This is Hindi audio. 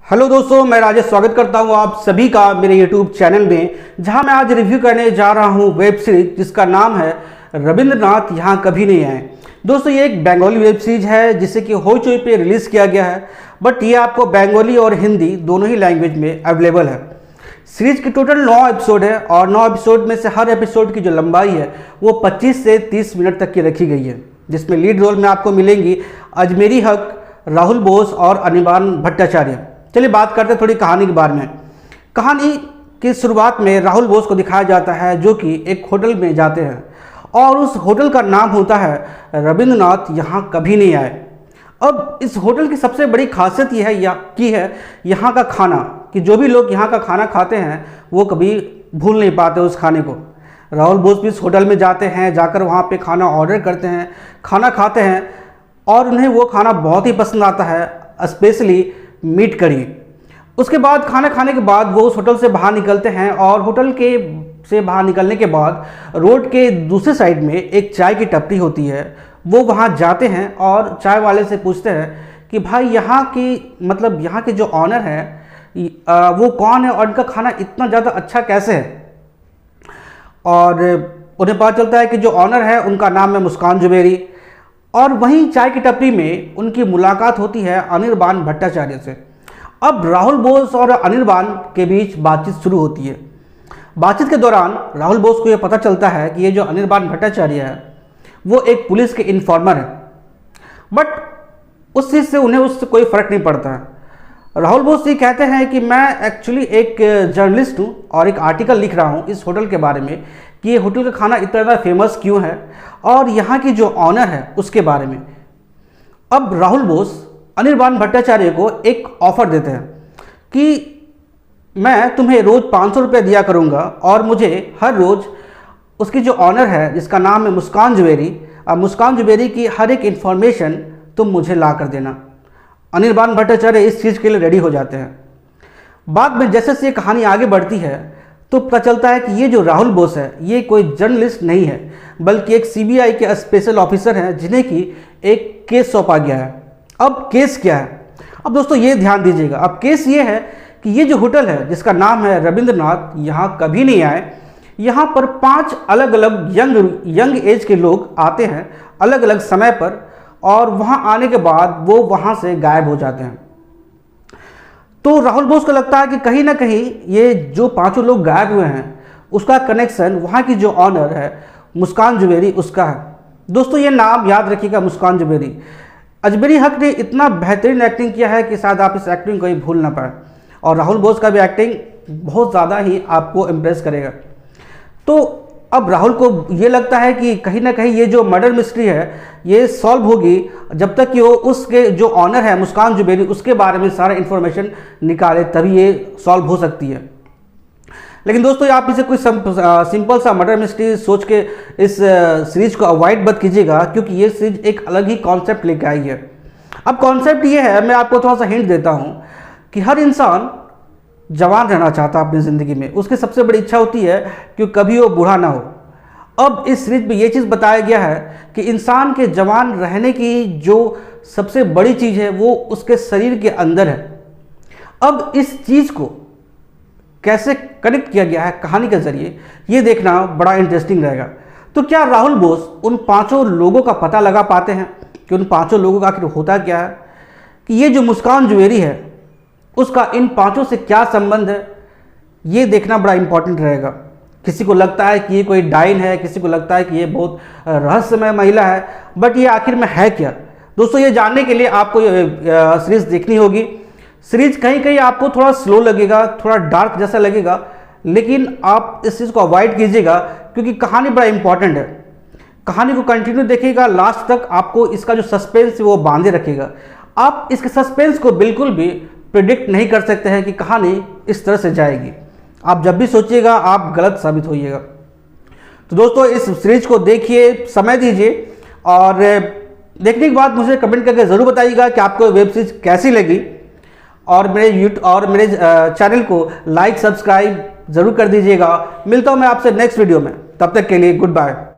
हेलो दोस्तों, मैं राजेश स्वागत करता हूं आप सभी का मेरे यूट्यूब चैनल में, जहां मैं आज रिव्यू करने जा रहा हूं वेब सीरीज जिसका नाम है रविंद्रनाथ यहाँ कभी नहीं आए। दोस्तों, ये एक बंगाली वेब सीरीज है जिसे कि होइचोई पे रिलीज़ किया गया है, बट ये आपको बंगाली और हिंदी दोनों ही लैंग्वेज में अवेलेबल है। सीरीज की टोटल 9 एपिसोड है और 9 एपिसोड में से हर एपिसोड की जो लंबाई है वो 25 से 30 मिनट तक की रखी गई है, जिसमें लीड रोल में आपको मिलेंगी अजमेरी हक, राहुल बोस और अनिर्बान भट्टाचार्य। चलिए बात करते हैं थोड़ी कहानी के बारे में। कहानी की शुरुआत में राहुल बोस को दिखाया जाता है जो कि एक होटल में जाते हैं और उस होटल का नाम होता है रविंद्रनाथ यहाँ कभी नहीं आए। अब इस होटल की सबसे बड़ी खासियत यह है यहाँ का खाना, कि जो भी लोग यहाँ का खाना खाते हैं वो कभी भूल नहीं पाते उस खाने को। राहुल बोस भी इस होटल में जाते हैं, जाकर वहाँ पे खाना ऑर्डर करते हैं, खाना खाते हैं और उन्हें वो खाना बहुत ही पसंद आता है, स्पेशली मीट करी। उसके बाद खाना खाने के बाद वो उस होटल से बाहर निकलते हैं और होटल के से बाहर निकलने के बाद रोड के दूसरे साइड में एक चाय की टपरी होती है। वो वहाँ जाते हैं और चाय वाले से पूछते हैं कि भाई यहाँ के जो ऑनर है वो कौन है और इनका खाना इतना ज़्यादा अच्छा कैसे है। और उन्हें पता चलता है कि जो ऑनर है उनका नाम है मुस्कान जुबेरी। और वहीं चाय की टपरी में उनकी मुलाकात होती है अनिर्बान भट्टाचार्य से। अब राहुल बोस और अनिर्बान के बीच बातचीत शुरू होती है। बातचीत के दौरान राहुल बोस को यह पता चलता है कि ये जो अनिर्बान भट्टाचार्य है वो एक पुलिस के इन्फॉर्मर है, बट उस चीज़ से उन्हें उससे कोई फ़र्क नहीं पड़ता है। राहुल बोस ये कहते हैं कि मैं एक्चुअली एक जर्नलिस्ट हूँ और एक आर्टिकल लिख रहा हूँ इस होटल के बारे में कि ये होटल का खाना इतना ज़्यादा फेमस क्यों है और यहाँ की जो ऑनर है उसके बारे में। अब राहुल बोस अनिर्बान भट्टाचार्य को एक ऑफ़र देते हैं कि मैं तुम्हें रोज़ 500 रुपये दिया करूँगा और मुझे हर रोज़ उसकी जो ऑनर है जिसका नाम है मुस्कान जुबेरी की हर एक इन्फॉर्मेशन तुम मुझे ला कर देना। अनिर्बान भट्टाचार्य इस चीज़ के लिए रेडी हो जाते हैं। बाद में जैसे जैसे ये कहानी आगे बढ़ती है तो पता चलता है कि ये जो राहुल बोस है ये कोई जर्नलिस्ट नहीं है, बल्कि एक सीबीआई के स्पेशल ऑफिसर हैं जिन्हें कि एक केस सौंपा गया है। अब केस क्या है? अब दोस्तों ये ध्यान दीजिएगा। अब केस ये है कि ये जो होटल है जिसका नाम है रविंद्रनाथ यहाँ कभी नहीं आए, यहाँ पर 5 अलग अलग यंग एज के लोग आते हैं अलग अलग समय पर, और वहाँ आने के बाद वो वहाँ से गायब हो जाते हैं। तो राहुल बोस को लगता है कि कहीं ना कहीं ये जो 5 लोग गायब हुए हैं उसका कनेक्शन वहाँ की जो ऑनर है मुस्कान जुबेरी उसका है। दोस्तों ये नाम याद रखिएगा, मुस्कान जुबेरी। अजमेरी हक ने इतना बेहतरीन एक्टिंग किया है कि शायद आप इस एक्टिंग को ही भूल ना पाए, और राहुल बोस का भी एक्टिंग बहुत ज़्यादा ही आपको इम्प्रेस करेगा। तो अब राहुल को ये लगता है कि कहीं ना कहीं ये जो मर्डर मिस्ट्री है ये सॉल्व होगी जब तक कि वो उसके जो ऑनर है मुस्कान जुबेरी उसके बारे में सारा इन्फॉर्मेशन निकाले, तभी ये सॉल्व हो सकती है। लेकिन दोस्तों आप इसे कोई सिंपल सा मर्डर मिस्ट्री सोच के इस सीरीज को अवॉइड मत कीजिएगा, क्योंकि ये सीरीज एक अलग ही कॉन्सेप्ट लेकर आई है। अब कॉन्सेप्ट ये है, मैं आपको थोड़ा सा हिंट देता हूँ कि हर इंसान जवान रहना चाहता है अपनी ज़िंदगी में। उसकी सबसे बड़ी इच्छा होती है कि कभी वो बूढ़ा ना हो। अब इस सीरीज में ये चीज़ बताया गया है कि इंसान के जवान रहने की जो सबसे बड़ी चीज़ है वो उसके शरीर के अंदर है। अब इस चीज़ को कैसे कनेक्ट किया गया है कहानी के ज़रिए ये देखना बड़ा इंटरेस्टिंग रहेगा। तो क्या राहुल बोस उन 5 लोगों का पता लगा पाते हैं कि उन 5 लोगों का आखिर होता क्या है, कि ये जो मुस्कान जुबेरी है उसका इन 5 से क्या संबंध है, ये देखना बड़ा इंपॉर्टेंट रहेगा। किसी को लगता है कि ये कोई डाइन है, किसी को लगता है कि ये बहुत रहस्यमय महिला है, बट ये आखिर में है क्या? दोस्तों ये जानने के लिए आपको ये सीरीज़ देखनी होगी। सीरीज कहीं कहीं आपको थोड़ा स्लो लगेगा, थोड़ा डार्क जैसा लगेगा, लेकिन आप इस चीज़ को अवॉइड कीजिएगा क्योंकि कहानी बड़ा इंपॉर्टेंट है। कहानी को कंटिन्यू देखिएगा, लास्ट तक आपको इसका जो सस्पेंस है वो बांधे रखेगा। आप इसके सस्पेंस को बिल्कुल भी प्रिडिक्ट नहीं कर सकते हैं कि कहानी इस तरह से जाएगी। आप जब भी सोचिएगा आप गलत साबित होइएगा। तो दोस्तों इस सीरीज को देखिए, समय दीजिए, और देखने के बाद मुझे कमेंट करके ज़रूर बताइएगा कि आपको वेब सीरीज कैसी लगी, और मेरे चैनल को लाइक सब्सक्राइब ज़रूर कर दीजिएगा। मिलता हूँ मैं आपसे नेक्स्ट वीडियो में, तब तक के लिए गुड बाय।